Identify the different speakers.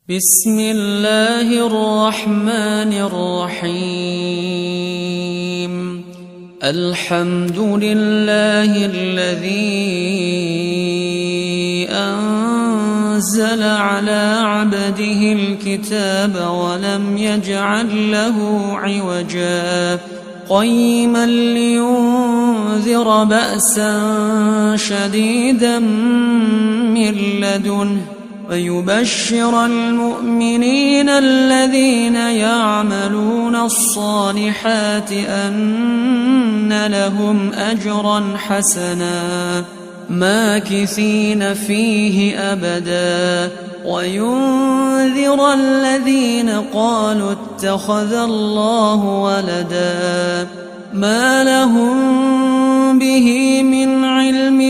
Speaker 1: بسم الله الرحمن الرحيم. الحمد لله الذي أنزل على عبده الكتاب ولم يجعل له عوجا قيما لينذر بأسا شديدا من لدنه ويبشر المؤمنين الذين يعملون الصالحات أن لهم أجرا حسنا ماكثين فيه أبدا وينذر الذين قالوا اتخذ الله ولدا ما لهم به من علم